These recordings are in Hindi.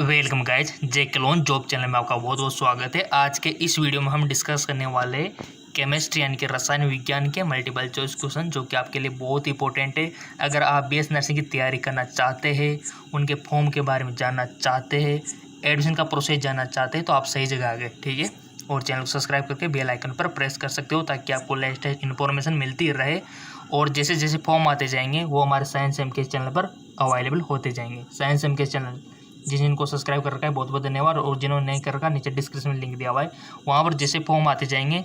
वेलकम गाइज, जे क्लोन जॉब चैनल में आपका बहुत बहुत स्वागत है। आज के इस वीडियो में हम डिस्कस करने वाले केमिस्ट्री यानी कि रसायन विज्ञान के मल्टीपल चॉइस क्वेश्चन, जो कि आपके लिए बहुत इंपॉर्टेंट है। अगर आप बीएस नर्सिंग की तैयारी करना चाहते हैं, उनके फॉर्म के बारे में जानना चाहते हैं, एडमिशन का प्रोसेस जानना चाहते हैं, तो आप सही जगह आ गए, ठीक है। और चैनल को सब्सक्राइब करके बेल आइकन पर प्रेस कर सकते हो, ताकि आपको लेटेस्ट इन्फॉर्मेशन मिलती रहे। और जैसे जैसे फॉर्म आते जाएंगे वो हमारे साइंस एम के चैनल पर अवेलेबल होते जाएंगे। साइंस एम के चैनल जिनको सब्सक्राइब कर रखा है बहुत बहुत धन्यवाद, और जिन्होंने नहीं कर रखा नीचे डिस्क्रिप्शन में लिंक दिया हुआ है, वहाँ पर जैसे फॉर्म आते जाएंगे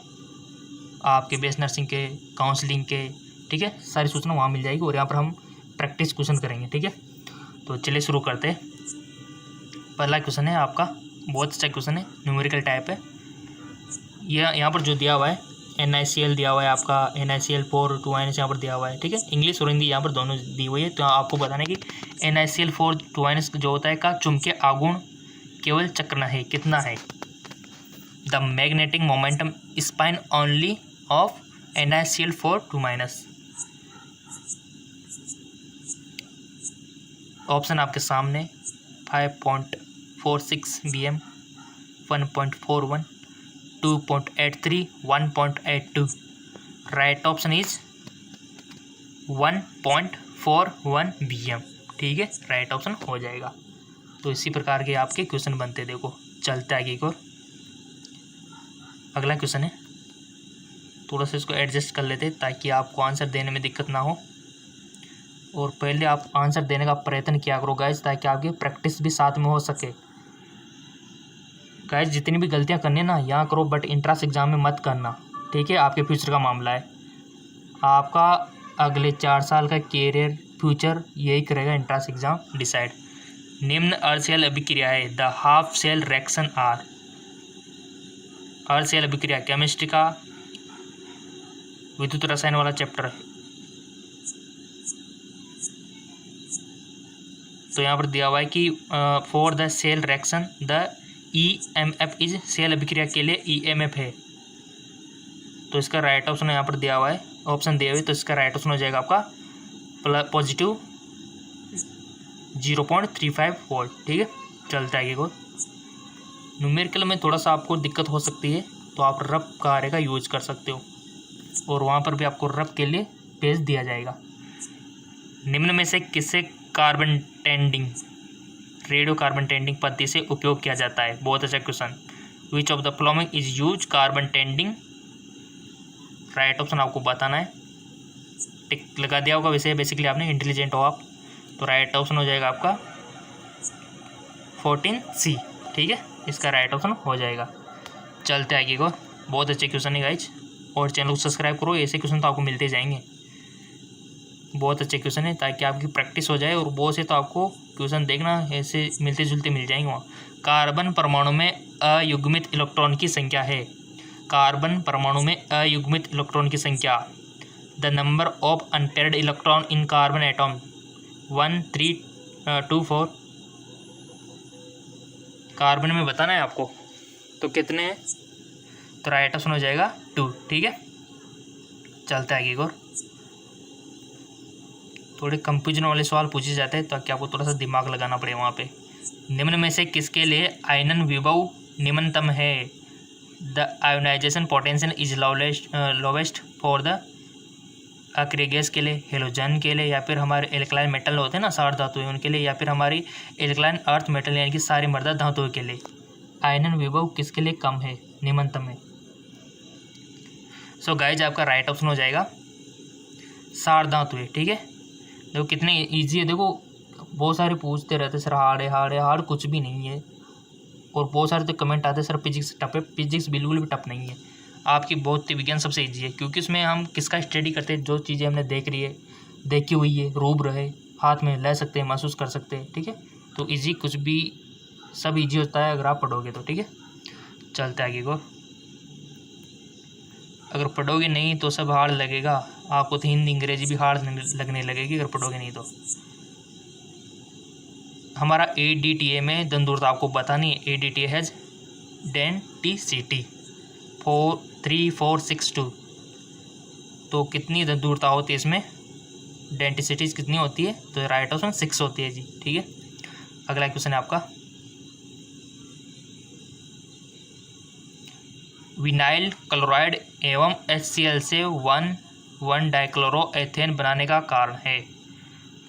आपके बीएस नर्सिंग के, काउंसलिंग के, ठीक है, सारी सूचना वहाँ मिल जाएगी। और यहाँ पर हम प्रैक्टिस क्वेश्चन करेंगे, ठीक है। तो चलिए शुरू करते हैं। पहला क्वेश्चन है आपका, बहुत अच्छा क्वेश्चन है, न्यूमेरिकल टाइप है। यह यहाँ पर जो दिया हुआ है NaCl दिया हुआ है आपका, NaCl4 2 यहाँ पर दिया हुआ है, ठीक है। इंग्लिश और हिंदी यहाँ पर दोनों दी हुई है। तो आपको बताना है कि NaCl4 2 जो होता है का चुंबकीय आघूर्ण केवल चक्र है, कितना है। The magnetic momentum spine only of NaCl4 2। Option आपके सामने 5.46 bm, 1.41, 2.83, 1.82। Right option is 1.41 bm, ठीक है, राइट ऑप्शन हो जाएगा। तो इसी प्रकार के आपके क्वेश्चन बनते, देखो चलते आगे एक और। अगला क्वेश्चन है, थोड़ा सा इसको एडजस्ट कर लेते ताकि आपको आंसर देने में दिक्कत ना हो। और पहले आप आंसर देने का प्रयत्न किया करो गाइज, ताकि आपकी प्रैक्टिस भी साथ में हो सके। गाइज जितनी भी गलतियां करनी है ना यहाँ करो, बट इंट्रांस एग्जाम में मत करना, ठीक है। आपके फ्यूचर का मामला है, आपका अगले 4 साल का कैरियर फ्यूचर यही करेगा इंट्रांस एग्जाम डिसाइड। निम्न अर्धशैल अभिक्रिया है the half cell reaction are. अर्धशैल अभिक्रिया केमिस्ट्री का विद्युत रसायन वाला चैप्टर है। तो यहाँ पर दिया हुआ है कि for the cell reaction the EMF is, cell अभिक्रिया के लिए EMF है। तो इसका राइट ऑप्शन यहाँ पर दिया हुआ है, ऑप्शन दिए हुए, तो इसका राइट ऑप्शन हो जाएगा आपका पॉजिटिव 0.35 वोल्ट, ठीक है। चलते आगे को। न्यूमेरिकल में थोड़ा सा आपको दिक्कत हो सकती है, तो आप रफ कार्य का यूज कर सकते हो, और वहाँ पर भी आपको रफ के लिए पेज दिया जाएगा। निम्न में से किससे carbon tending, radio carbon tending पद्धति से उपयोग किया जाता है। बहुत अच्छा question. Which of the following is use carbon tending. Right option आपको बताना है, टिक लगा दिया होगा, वैसे बेसिकली आपने इंटेलिजेंट हो आप। तो राइट ऑप्शन हो जाएगा आपका 14C, ठीक है, इसका राइट ऑप्शन हो जाएगा। चलते आगे को। बहुत अच्छे क्वेश्चन है गाइज, और चैनल को सब्सक्राइब करो, ऐसे क्वेश्चन तो आपको मिलते जाएंगे। बहुत अच्छे क्वेश्चन है, ताकि आपकी प्रैक्टिस हो जाए। और बहुत से तो आपको क्वेश्चन देखना ऐसे मिलते जुलते मिल जाएंगे वहाँ। कार्बन परमाणु में अयुग्मित इलेक्ट्रॉन की संख्या है। कार्बन परमाणु में अयुग्मित इलेक्ट्रॉन की संख्या, the number of unpaired electron in carbon atom 1, 3, 2, 4। Carbon में बताना है आपको, तो कितने हैं। तो राइट ऑप्शन हो जाएगा 2, ठीक है। चलते आगे और। थोड़े कंफ्यूजन वाले सवाल पूछे जाते हैं, ताकि आपको थोड़ा सा दिमाग लगाना पड़े वहाँ पे। निम्न में से किसके लिए आयनन विभव निम्नतम है। The ionization potential is lowest for the अक्रिय गैस के लिए, हेलोजन के लिए, या फिर हमारे एल्कलाइन मेटल होते हैं ना, सार धातु है उनके लिए, या फिर हमारी एल्कलाइन अर्थ मेटल यानी कि सारी मर्दा धातुओं के लिए आयनन विभव किसके लिए कम है, निम्नतम है। सो गाइज आपका राइट ऑप्शन हो जाएगा सार धातु है, ठीक है। देखो कितने इजी है, देखो बहुत सारे पूछते रहते सर हार्ड है हार्ड है, हार्ड कुछ भी नहीं है। और बहुत सारे तो कमेंट आते सर फिजिक्स टफ है, फिजिक्स बिल्कुल भी टफ नहीं है। आपकी भौतिक विज्ञान सबसे इजी है, क्योंकि उसमें हम किसका स्टडी करते हैं, जो चीज़ें हमने देखी हुई है, रूबरू है, हाथ में ले सकते हैं, महसूस कर सकते हैं, ठीक है। तो इजी कुछ भी सब इजी होता है अगर आप पढ़ोगे तो, ठीक है। चलते आगे को। अगर पढ़ोगे नहीं तो सब हार्ड लगेगा आपको, तो हिंदी अंग्रेजी भी हार्ड लगने लगेगी अगर पढ़ोगे नहीं तो। हमारा ADTA में दंदूरता आपको बतानी है। ADTA has denticity 3462। तो कितनी दंदूरता होती है इसमें, डेंटिसिटीज कितनी होती है, तो राइट ऑप्शन 6 होती है जी, ठीक है। अगला क्वेश्चन है आपका, विनाइल क्लोराइड एवं HCl से 1,1 डाइक्लोरोएथेन बनाने का कारण है।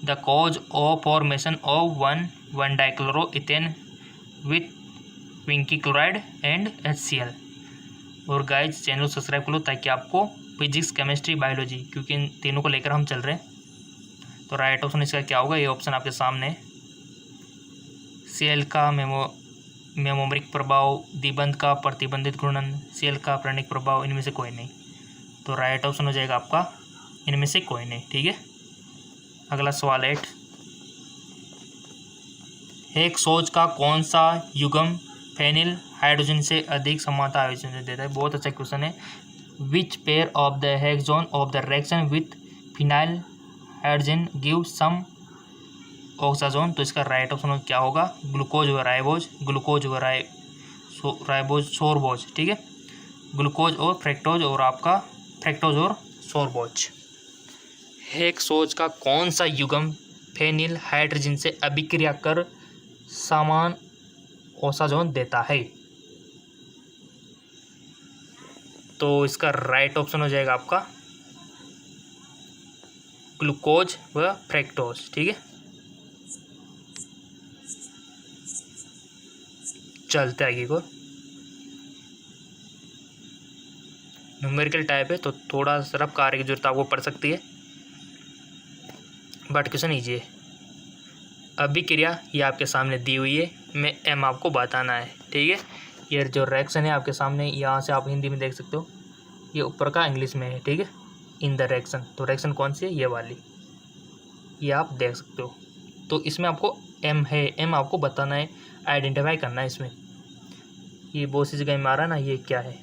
The cause of formation of 1,1 dichloroethane with vinyl chloride and HCl। और गाइज चैनल सब्सक्राइब कर लो ताकि आपको फिजिक्स, केमिस्ट्री, बायोलॉजी, क्योंकि इन तीनों को लेकर हम चल रहे हैं। तो राइट ऑप्शन इसका क्या होगा? ये ऑप्शन आपके सामने। सेल का मेमोरिक प्रभाव, दिबंध का प्रतिबंधित घूर्णन, सेल का प्रणिक प्रभाव, इनमें से कोई नहीं। तो राइट ऑप्शन हो जाएगा आपका इनमें से कोई नहीं। ठीक है, अगला सवाल 8। एक सोच का कौन सा युग्म फेनिल हाइड्रोजन से अधिक समानता आयोजन देता है? बहुत अच्छा क्वेश्चन है। Which pair of the hexose of the reaction with phenyl hydrogen give some osazone? तो इसका राइट ऑप्शन क्या होगा? ग्लूकोज व राइबोज, ग्लूकोज व राइबोज सोरबोज। ठीक है, ग्लूकोज और फ्रैक्टोज, और आपका फ्रैक्टोज और सोरबोज। एक सोच का कौन सा युग्म फेनिल हाइड्रोजन से अभिक्रिया कर समान ऑक्साजोन देता है? तो इसका राइट ऑप्शन हो जाएगा आपका ग्लूकोज व फ्रैक्टोज। ठीक है, चलते आगे को। न्यूमेरिकल टाइप है तो थोड़ा सरफ कार्य की जरूरत आपको पड़ सकती है, बट क्वेश्चन ईजी है। अभिक्रिया ये आपके सामने दी हुई है, मैं एम आपको बताना है। ठीक है, ये जो रिएक्शन है आपके सामने, यहाँ से आप हिंदी में देख सकते हो, ये ऊपर का इंग्लिश में है। ठीक है, इन द रिएक्शन। तो रिएक्शन कौन सी है? ये वाली, ये आप देख सकते हो। तो इसमें आपको एम है, एम आपको बताना है, आइडेंटिफाई करना है इसमें। ये बहुत सी जगह में आ रहा है ना, ये क्या है?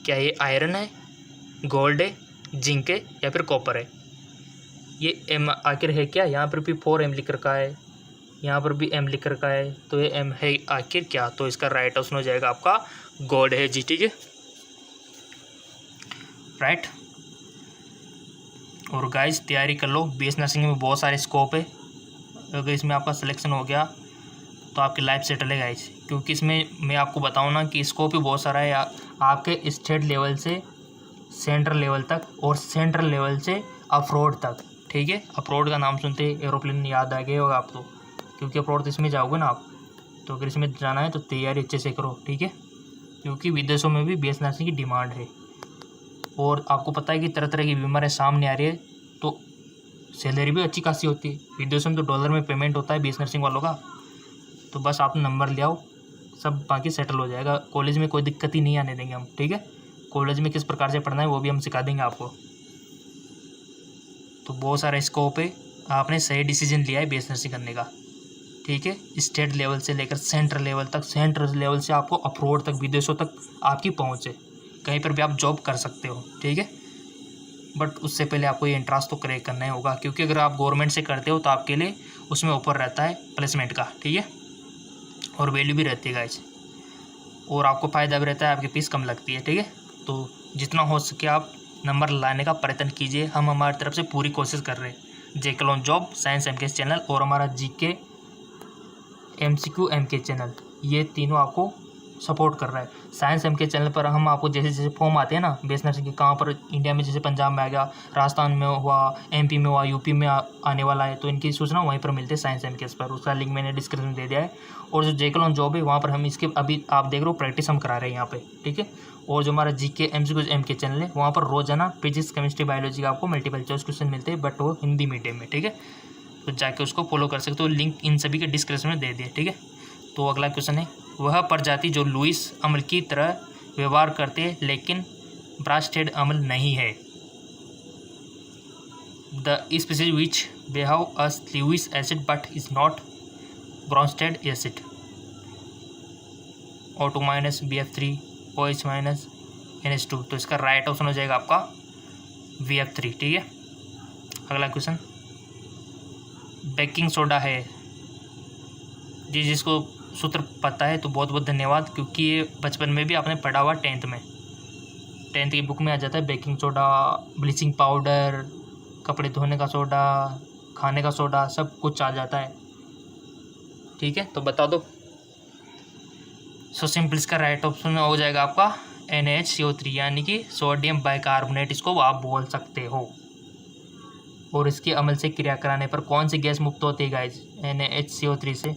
क्या ये आयरन है, गोल्ड है, जिंक है, या फिर कॉपर है? ये एम आखिर है क्या? यहाँ पर भी 4M लिख रखा है, यहाँ पर भी M लिख रखा है, तो ये M है आखिर क्या? तो इसका राइट ऑप्शन हो जाएगा आपका गोल्ड है जी। ठीक है, राइट। और गाइस तैयारी कर लो, BS नर्सिंग में बहुत सारे स्कोप है। अगर इसमें आपका सिलेक्शन हो गया तो आपकी लाइफ सेटल है गाइस, क्योंकि इसमें मैं आपको बताऊँ ना कि स्कोप ही बहुत सारा है आपके स्टेट लेवल से सेंट्रल लेवल तक, और सेंट्रल लेवल से अफ्रोड तक। ठीक है, अफ्रोड का नाम सुनते ही एरोप्लेन याद आ गया होगा आपको, क्योंकि अफ्रोड तो इसमें जाओगे ना आप। तो अगर इसमें जाना है तो तैयारी अच्छे से करो। ठीक है, क्योंकि विदेशों में भी BS नर्सिंग की डिमांड है, और आपको पता है कि तरह तरह की बीमारियाँ सामने आ रही है, तो सैलरी भी अच्छी खासी होती है। विदेशों में तो डॉलर में पेमेंट होता है BS नर्सिंग वालों का। तो बस आप नंबर ले आओ, सब बाकी सेटल हो जाएगा। कॉलेज में कोई दिक्कत ही नहीं आने देंगे हम। ठीक है, कॉलेज में किस प्रकार से पढ़ना है वो भी हम सिखा देंगे आपको। तो बहुत सारा स्कोप है, आपने सही डिसीजन लिया है BS नर्सिंग करने का। ठीक है, स्टेट लेवल से लेकर सेंट्रल लेवल तक, सेंट्रल लेवल से आपको अप्रोड तक, विदेशों तक आपकी पहुंच है, कहीं पर भी आप जॉब कर सकते हो। ठीक है, बट उससे पहले आपको ये एंट्रांस तो क्रैक करना ही होगा, क्योंकि अगर आप गवर्नमेंट से करते हो तो आपके लिए उसमें ऑफर रहता है प्लेसमेंट का। ठीक है, और वैल्यू भी रहती है गाइस, और आपको फ़ायदा भी रहता है, आपकी फीस कम लगती है। ठीक है, तो जितना हो सके आप नंबर लाने का प्रयत्न कीजिए, हम हमारी तरफ से पूरी कोशिश कर रहे हैं। जेके जॉब, साइंस MKS चैनल और हमारा GK MCQ MK चैनल, ये तीनों आपको सपोर्ट कर रहा है। साइंस MK चैनल पर हम आपको जैसे जैसे फॉर्म आते हैं ना BS नर्सिंग के, कहाँ पर इंडिया में, जैसे पंजाब में आ गया, राजस्थान में हुआ, MP में हुआ, UP में आने वाला है, तो इनकी सूचना वहीं पर मिलती है साइंस MKS पर। उसका लिंक मैंने डिस्क्रिप्शन में दे दिया है। और जो जेके जॉब है वहाँ पर हम इसके अभी आप देख रहे हो प्रैक्टिस हम करा रहे हैं यहाँ पे। ठीक है, और जो हमारा GK MCQ MK चैनल है वहाँ पर रोजाना फिजिक्स, केमिस्ट्री, बायोलॉजी का आपको मल्टीपल चॉइस क्वेश्चन मिलते हैं, बट वो हिंदी मीडियम में। ठीक है, तो जाके उसको फॉलो कर सकते हो, लिंक इन सभी के डिस्क्रिप्शन में दे दिया। ठीक है, तो अगला क्वेश्चन है, वह प्रजाति जो लुईस अम्ल की तरह व्यवहार करते हैं लेकिन ब्रास्टेड अम्ल नहीं है? The species which behave as Lewis acid but is not Bronsted acid. O2- BF3 OH- NH2। तो इसका राइट ऑप्शन हो जाएगा आपका BF3। ठीक है, अगला क्वेश्चन, बेकिंग सोडा है जी, जिसको सूत्र पता है तो बहुत बहुत धन्यवाद, क्योंकि ये बचपन में भी आपने पढ़ा हुआ 10th की बुक में आ जाता है। बेकिंग सोडा, ब्लीचिंग पाउडर, कपड़े धोने का सोडा, खाने का सोडा, सब कुछ आ जाता है। ठीक है, तो बता दो। सो सिंपल इसका राइट ऑप्शन हो जाएगा आपका NaHCO3 यानी कि सोडियम बाइकार्बोनेट, इसको आप बोल सकते हो। और इसके अमल से क्रिया कराने पर कौन सी गैस मुक्त होती है गाइज? NaHCO3 से।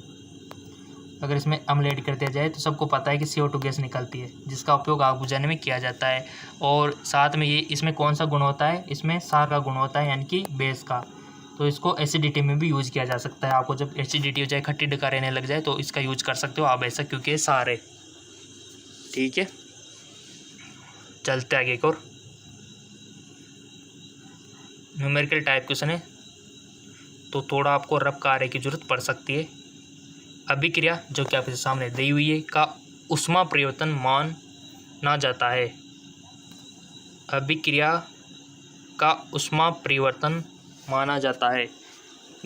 अगर इसमें अम्ल ऐड कर दिया जाए तो सबको पता है कि CO2 गैस निकलती है, जिसका उपयोग आग बुझाने में किया जाता है। और साथ में ये इसमें कौन सा गुण होता है? इसमें सार का गुण होता है यानी कि बेस का। तो इसको एसिडिटी में भी यूज़ किया जा सकता है। आपको जब एसिडिटी हो जाए, खट्टी डकार रहने लग जाए, तो इसका यूज कर सकते हो आप ऐसा, क्योंकि ये सार है। ठीक है, चलते आगे एक और न्यूमेरिकल टाइप क्वेश्चन है, तो थोड़ा आपको रफ कार्य की जरूरत पड़ सकती है। अभिक्रिया जो कि आपके सामने दी हुई है का ऊष्मा परिवर्तन माना जाता है। अभिक्रिया का ऊष्मा परिवर्तन माना जाता है।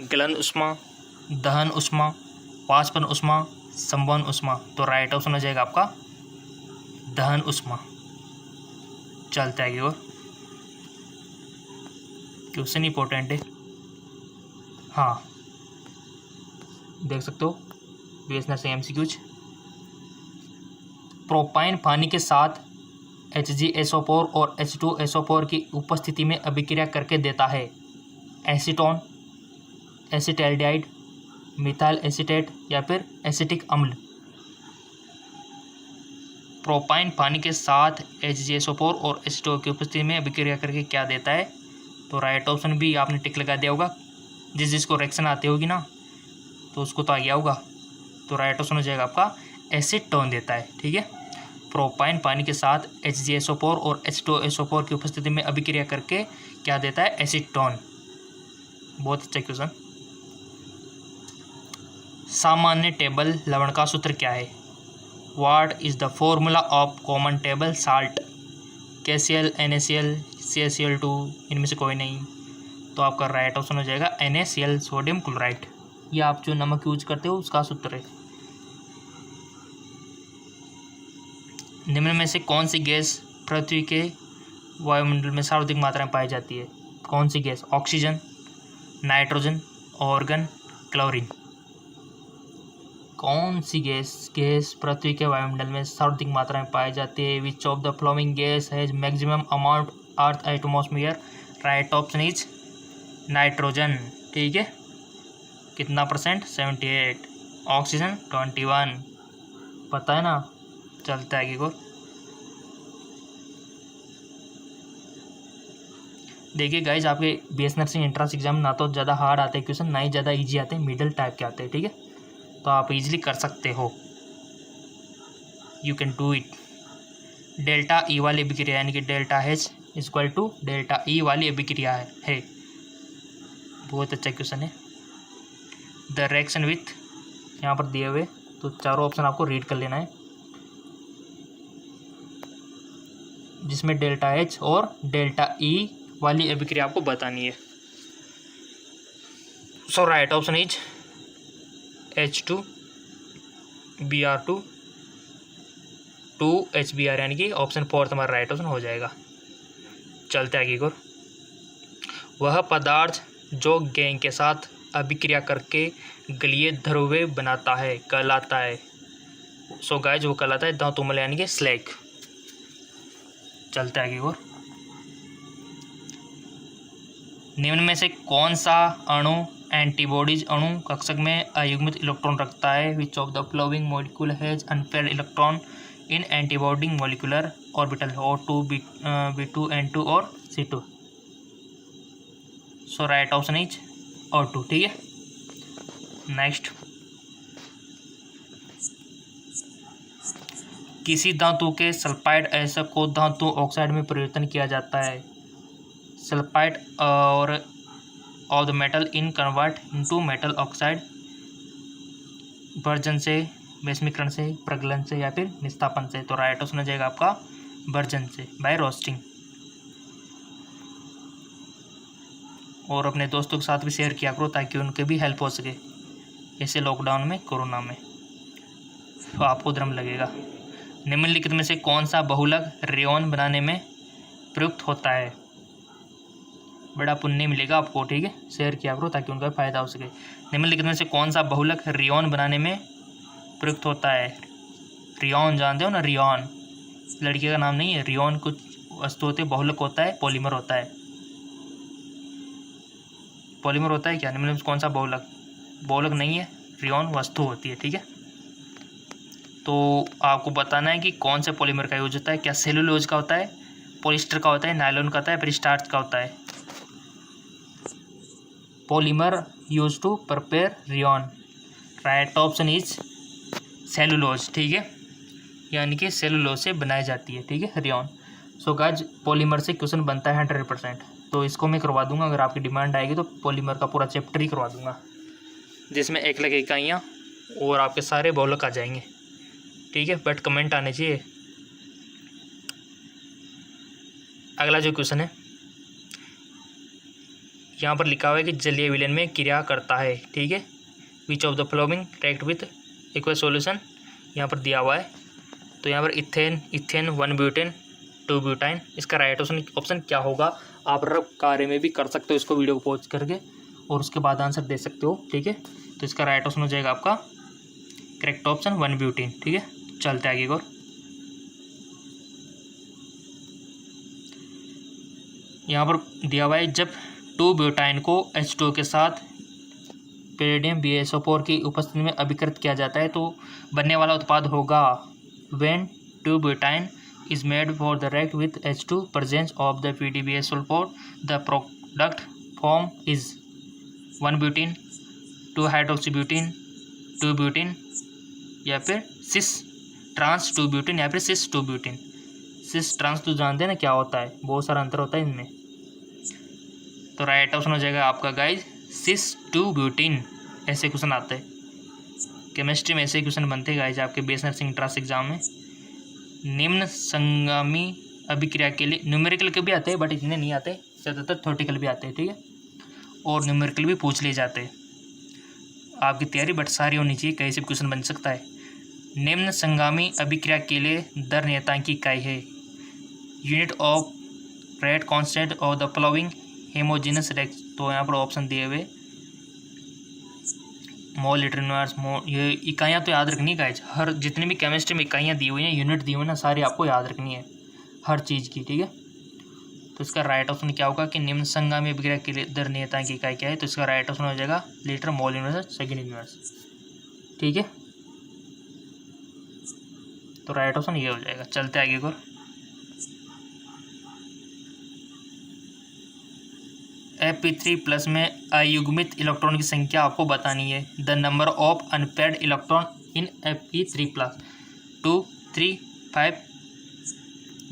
गलन ऊष्मा, दहन ऊष्मा, वाष्पन ऊष्मा, संवहन ऊष्मा। तो राइट ऑप्शन हो जाएगा आपका दहन ऊष्मा। चलते आगे और क्वेश्चन इंपॉर्टेंट है। हाँ, देख सकते हो BSNL से MCQs। प्रोपाइन पानी के साथ HgSO4 और H2SO4 की उपस्थिति में अभिक्रिया करके देता है एसीटोन, एसिटैल्डिहाइड, मिथाइल एसीटेट या फिर एसिटिक अम्ल। प्रोपाइन पानी के साथ HgSO4 और H2O की उपस्थिति में अभिक्रिया करके क्या देता है? तो राइट ऑप्शन भी आपने टिक लगा दिया होगा। जिसको रिएक्शन आती होगी ना, तो उसको तो आ गया होगा। तो राइट ऑप्शन हो जाएगा आपका एसीटोन देता है। ठीक है, प्रोपाइन पानी के साथ HgSO4 और H2SO4 की उपस्थिति में अभिक्रिया करके क्या देता है? एसीटोन। बहुत अच्छा क्वेश्चन। सामान्य टेबल लवण का सूत्र क्या है? What is the formula of common table salt? KCl, NaCl, CaCl2, इनमें से कोई नहीं। तो आपका राइट ऑप्शन हो जाएगा NaCl, सोडियम क्लोराइड। ये आप जो नमक यूज करते हो उसका सूत्र है। निम्न में से कौन सी गैस पृथ्वी के वायुमंडल में सर्वाधिक मात्रा में पाई जाती है? कौन सी गैस? Oxygen, nitrogen, argon, chlorine. कौन सी गैस पृथ्वी के वायुमंडल में सर्वाधिक मात्रा में पाई जाती है? विच of the flowing gas has maximum amount earth atmosphere? Right option is nitrogen. ठीक है, कितना परसेंट? 78। ऑक्सीजन 21। पता है ना। चलता है आगे को। देखिए गाइज, आपके BSNL से एंट्रेंस एग्जाम ना तो ज़्यादा हार्ड आते हैं क्वेश्चन, ना ही ज़्यादा इजी आते हैं, मिडिल टाइप के आते हैं। ठीक है, तो आप इजीली कर सकते हो। You can do it. Delta E वाली अभिक्रिया यानी कि delta H equal to delta E वाली अभिक्रिया है। बहुत अच्छा क्वेश्चन है। द रिएक्शन विथ, यहाँ पर दिए हुए, तो चारों ऑप्शन आपको रीड कर लेना है, जिसमें डेल्टा H और डेल्टा E वाली अभिक्रिया आपको बतानी है। सो right option is H2Br2 2HBr यानी कि ऑप्शन 4 हमारा राइट ऑप्शन हो जाएगा। चलते आगे को। वह पदार्थ जो गैंग के साथ अभिक्रिया करके गलीय ध्रुवे बनाता है कहलाता है। सो गाइज, वो कहलाता है धातुमल यानी कि स्लैग। चलते आगे और निम्न में से कौन सा अणु एंटीबॉडीज अणु कक्षक में अयुग्मित इलेक्ट्रॉन रखता है? विच of the flowing molecule has unpaired electron in antibody molecular orbital? O2, B2, N2 और C2। So right option is O2। ठीक है, नेक्स्ट। किसी धातु के सल्फाइड आयस्क को धातु ऑक्साइड में परिवर्तन किया जाता है। सल्फाइड और of the metal in convert into metal oxide version से, वैश्वीकरण से, प्रगलन से या फिर निस्तापन से। तो राइट ऑप्शन हो जाएगा आपका वर्जन से, बाय रोस्टिंग। और अपने दोस्तों के साथ भी शेयर किया करो ताकि उनके भी हेल्प हो सके, जैसे लॉकडाउन में, कोरोना में, तो आपको धर्म लगेगा। निम्नलिखित में से कौन सा बहुलक रेयॉन बनाने में प्रयुक्त होता है? बड़ा पुण्य मिलेगा आपको। ठीक है, शेयर किया करो ताकि उनका फ़ायदा हो सके। निम्नलिखित में से कौन सा बहुलक रेयॉन बनाने में प्रयुक्त होता है? रियोन जानते हो ना, रियोन लड़के का नाम नहीं है। रियोन कुछ वस्तु होते हैं, बहुलक होता है, पॉलीमर होता है। पॉलीमर होता है क्या, मतलब कौन सा बहुलक, बहुलक नहीं है, रियोन वस्तु होती है, ठीक है। तो आपको बताना है कि कौन से पॉलीमर का यूज होता है, क्या सेलुलोज का होता है, पॉलिस्टर का होता है, नायलॉन का होता है, फिर स्टार्च का होता है। Polymer use to prepare rayon, right option is cellulose, ठीक है, यानी कि सेलुलोज से बनाई जाती है, ठीक है, रियोन। सो गाइस पॉलीमर से क्वेश्चन बनता है 100%, तो इसको मैं करवा दूंगा। अगर आपकी डिमांड आएगी तो पॉलीमर का पूरा चैप्टर ही करवा दूंगा, जिसमें एक लग इकाइयाँ और आपके सारे बहुलक आ जाएंगे, ठीक है, बट कमेंट आने चाहिए। अगला जो क्वेश्चन है, यहाँ पर लिखा हुआ है कि जलीय विलयन में क्रिया करता है, ठीक है, विच of the following react with aqueous solution, यहाँ पर दिया हुआ है। तो यहाँ पर इथेन, इथेन 1 ब्यूटेन 2 ब्यूटाइन, इसका राइट ऑप्शन क्या होगा। आप रफ कार्य में भी कर सकते हो इसको, वीडियो को पॉज करके, और उसके बाद आंसर दे सकते हो, ठीक है। तो इसका राइट ऑप्शन हो जाएगा आपका करेक्ट ऑप्शन 1 ब्यूटेन, ठीक है। चलते आगे और यहाँ पर दिया हुआ है जब 2 ब्यूटाइन को H2 के साथ पेरिडियम BaSO4 की उपस्थिति में अभिकृत किया जाता है तो बनने वाला उत्पाद होगा। When 2 butyne is made for the react with H2 presence of the PDBaSO4, the product form is 1 butene, 2 hydroxybutene, 2 butene, या फिर सिस ट्रांस 2 ब्यूटेन, या फिर सिस 2 ब्यूटेन। सिस ट्रांस तो जानते हैं ना क्या होता है, बहुत सारा अंतर होता है इनमें। तो राइट ऑप्शन हो जाएगा आपका गाइज सिस 2 ब्यूटेन। ऐसे क्वेश्चन आते हैं केमिस्ट्री में, ऐसे क्वेश्चन बनते हैं गाइज आपके बेस नर्सिंग इंट्रांस एग्जाम में। निम्न संगामी अभिक्रिया के लिए न्यूमेरिकल के भी आते हैं, बट इतने नहीं आते, ज़्यादातर थ्योरेटिकल भी आते हैं, ठीक है, और न्यूमेरिकल भी पूछ लिए जाते हैं। आपकी तैयारी बट सारी होनी चाहिए, कहीं से भी क्वेश्चन बन सकता है। निम्न संगामी अभिक्रिया के लिए दर नियतांक की इकाई है, unit of rate constant of the following homogeneous reaction. तो यहाँ पर ऑप्शन दिए हुए मोल, लीटर, यूनिवर्स, मोल, ये इकाइयाँ तो याद रखनी है गाइज। हर जितनी भी केमिस्ट्री में इकाइयाँ दी हुई हैं, यूनिट दी हुई है ना, सारी आपको याद रखनी है हर चीज़ की, ठीक है। तो इसका राइट ऑप्शन क्या होगा कि निम्न संगामी अभिक्रिया के लिए दर नियतांक की इकाई क्या है। तो इसका राइट ऑप्शन हो जाएगा लीटर, मोल, यूनिवर्स, सेकेंड यूनिवर्स, ठीक है। तो राइट ऑप्शन ये हो जाएगा। चलते आगे को, Fe3+ में अयुग्मित इलेक्ट्रॉन की संख्या आपको बतानी है। The number of unpaired electron in Fe3+, 2, 3, 5,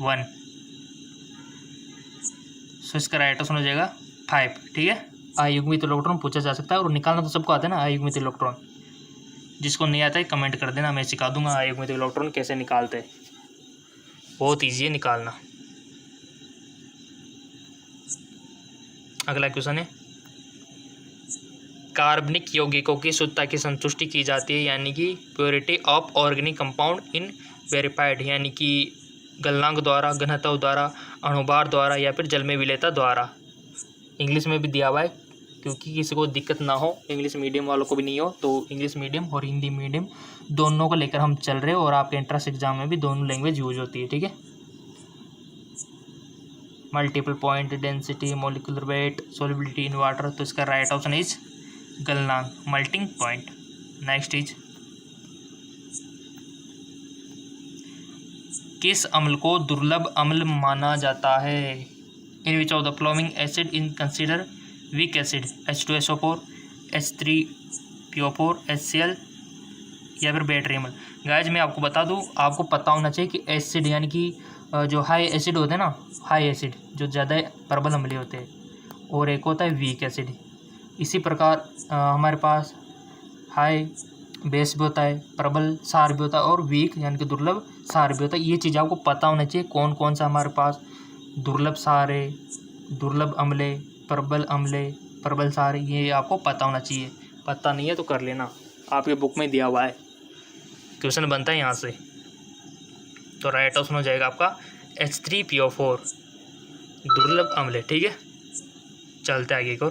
1। सो इसका राइट ऑप्शन हो जाएगा 5, ठीक है। अयुग्मित इलेक्ट्रॉन पूछा जा सकता है, और निकालना तो सबको आता है ना अयुग्मित इलेक्ट्रॉन। जिसको नहीं आता है कमेंट कर देना, मैं सिखा दूंगा अयुग्मित इलेक्ट्रॉन कैसे निकालते हैं, बहुत ईजी है निकालना। अगला क्वेश्चन है, कार्बनिक यौगिकों की शुद्धता की संतुष्टि की जाती है, यानी कि purity of organic compound in verified, यानी कि गलनांक द्वारा, घनत्व द्वारा, अणुभार द्वारा, या फिर जल में विलेयता द्वारा। इंग्लिश में भी दिया हुआ है, क्योंकि किसी को दिक्कत ना हो, इंग्लिश मीडियम वालों को भी नहीं हो, तो इंग्लिश मीडियम और हिंदी मीडियम दोनों को लेकर हम चल रहे हैं, और आपके एंट्रेंस एग्जाम में भी दोनों लैंग्वेज यूज होती है, ठीक है। Multiple point, density, molecular weight, solubility in water. तो इसका राइट ऑप्शन इज गलनांक, मेल्टिंग पॉइंट। नेक्स्ट इज, किस अम्ल को दुर्लभ अम्ल माना जाता है। In which of the following acid in consider weak acid, H2SO4, H3PO4, HCl, या फिर बैटरी अम्ल। गाइज मैं आपको बता दूं, आपको पता होना चाहिए कि एसिड यानी कि जो हाई एसिड होते हैं ना, हाई एसिड जो ज़्यादा प्रबल अम्लीय होते हैं, और एक होता है वीक एसिड। इसी प्रकार हमारे पास हाई बेस भी होता है, प्रबल सार भी होता है, और वीक यानी कि दुर्लभ सार भी होता है। ये चीज़ आपको पता होना चाहिए, कौन कौन सा हमारे पास दुर्लभ सार है, दुर्लभ अम्ल, प्रबल अम्ल, प्रबल सार, ये आपको पता होना चाहिए। पता नहीं है तो कर लेना, आपके बुक में दिया हुआ है, क्वेश्चन बनता है यहाँ से। तो राइट ऑप्शन हो जाएगा आपका H3PO4, दुर्लभ अम्ल, ठीक है। चलते आगे को,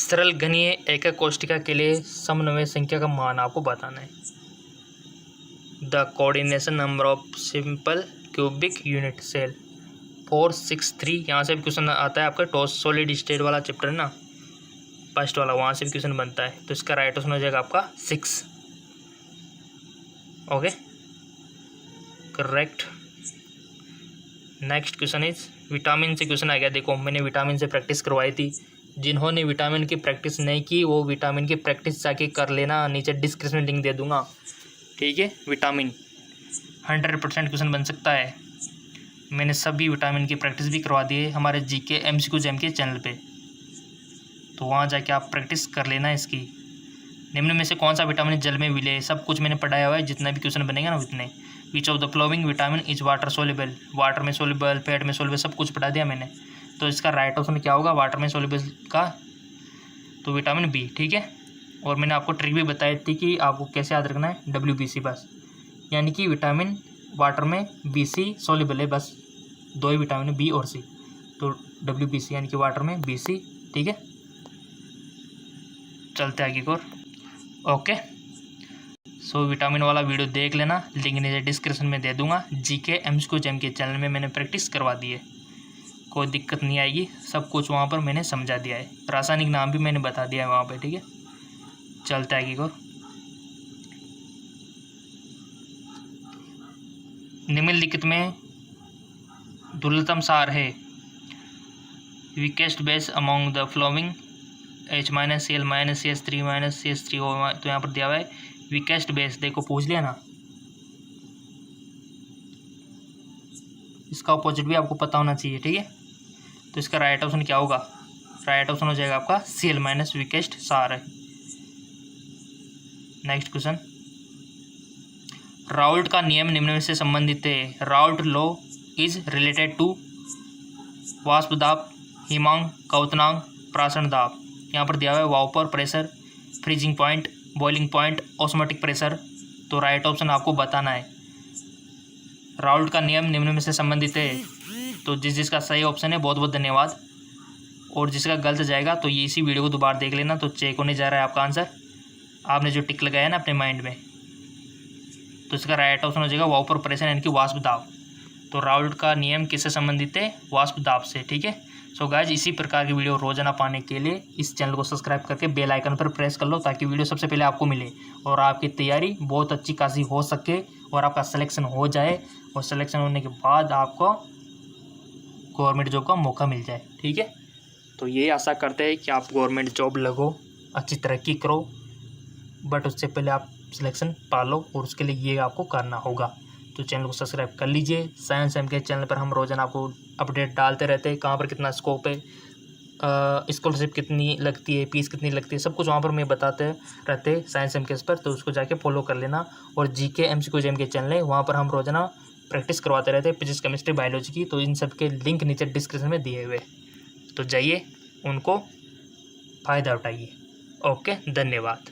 सरल घनीय एकक कोष्ठिका के लिए समन्वय संख्या का मान आपको बताना है। The coordination number of simple cubic unit cell 463। यहाँ से भी क्वेश्चन आता है आपका टॉस सॉलिड स्टेट वाला चैप्टर है ना, फर्स्ट वाला, वहाँ से भी क्वेश्चन बनता है। तो इसका राइट ऑप्शन हो जाएगा आपका 6। Okay, correct. Next question is vitamin से क्वेश्चन आ गया। देखो मैंने विटामिन से प्रैक्टिस करवाई थी, जिन्होंने विटामिन की प्रैक्टिस नहीं की वो विटामिन की प्रैक्टिस जाके कर लेना, नीचे डिस्क्रिप्शन में लिंक दे दूंगा, ठीक है। विटामिन 100% क्वेश्चन बन सकता है। मैंने सभी विटामिन की प्रैक्टिस भी करवा दी है हमारे GK MCQ जैम के चैनल पे, तो वहाँ जाके आप प्रैक्टिस कर लेना इसकी। निम्न में से कौन सा विटामिन जल में मिले, सब कुछ मैंने पढ़ाया हुआ है, जितना भी क्वेश्चन बनेगा ना उतने। विच of the flowing vitamin is water soluble, water में सोल्यूबल, फैट में सोल्यूबल, सब कुछ पढ़ा दिया मैंने। तो इसका राइट ऑप्शन क्या होगा वाटर में सोल्यूबल का, तो विटामिन बी, ठीक है। और मैंने आपको ट्रिक भी बताई थी कि आपको कैसे याद रखना है, WBC बस, यानी कि विटामिन वाटर में BC सोल्यूबल है, बस 2 ही विटामिन बी और सी, तो WBC यानी कि वाटर में BC, ठीक है। चलते आगे और ओके। सो विटामिन वाला वीडियो देख लेना, लिंक नीचे डिस्क्रिप्शन में दे दूंगा। GK MCQ जैम के चैनल में मैंने प्रैक्टिस करवा दी है, कोई दिक्कत नहीं आएगी, सब कुछ वहाँ पर मैंने समझा दिया है, रासायनिक नाम भी मैंने बता दिया है वहाँ पे, ठीक है। चलते आगे और निम्नलिखित में दुर्लतम सार है weakest base among the flowing H- Cl - CH3 - CH3O, तो यहाँ पर दिया हुआ है वीकेस्ट बेस। देखो पूछ लिया ना, इसका अपोजिट भी आपको पता होना चाहिए, ठीक है। तो इसका राइट ऑप्शन क्या होगा, राइट ऑप्शन हो जाएगा आपका Cl- वीकेस्ट सार है। नेक्स्ट क्वेश्चन, राउल्ट का नियम निम्न में से संबंधित है। Raoult law is related to वाष्प दाब, हिमांक, क्वथनांक, प्राशन दाब। यहाँ पर दिया हुआ है vapour pressure, freezing point, boiling point, osmotic pressure. तो राइट ऑप्शन आपको बताना है। राउल्ट का नियम निम्न में से संबंधित है, तो जिसका सही ऑप्शन है बहुत बहुत धन्यवाद, और जिसका गलत जाएगा तो ये इसी वीडियो को दोबारा देख लेना, तो चेक होने जा रहा है आपका आंसर, आपने जो टिक लगाया ना अपने माइंड में। तो इसका राइट ऑप्शन हो जाएगा वाउपर प्रेशर यानी कि वाष्प दाब। तो राउल्ट का नियम किससे संबंधित है, वाष्प दाब से, ठीक है। सो गाइज इसी प्रकार की वीडियो रोजाना पाने के लिए इस चैनल को सब्सक्राइब करके बेल आइकन पर प्रेस कर लो, ताकि वीडियो सबसे पहले आपको मिले और आपकी तैयारी बहुत अच्छी खासी हो सके और आपका सिलेक्शन हो जाए, और सिलेक्शन होने के बाद आपको गवर्नमेंट जॉब का मौका मिल जाए, ठीक है। तो ये आशा करते हैं कि आप गवर्नमेंट जॉब लगो, अच्छी तरक्की करो, बट उससे पहले आप सिलेक्शन पालो, और उसके लिए ये आपको करना होगा। तो चैनल को सब्सक्राइब कर लीजिए। साइंस एम के चैनल पर हम रोजाना आपको अपडेट डालते रहते हैं, कहाँ पर कितना स्कोप है, स्कॉलरशिप कितनी लगती है, फीस कितनी लगती है, सब कुछ वहाँ पर मैं बताते रहते हैं साइंस एम के पर, तो उसको जाके फॉलो कर लेना। और GK MCQ जैम के चैनल है, वहाँ पर हम रोजाना प्रैक्टिस करवाते रहते हैं फिजिक्स, केमिस्ट्री, बायोलॉजी की, तो इन सब के लिंक नीचे डिस्क्रिप्शन में दिए हुए, तो जाइए उनको फ़ायदा उठाइए। ओके, धन्यवाद।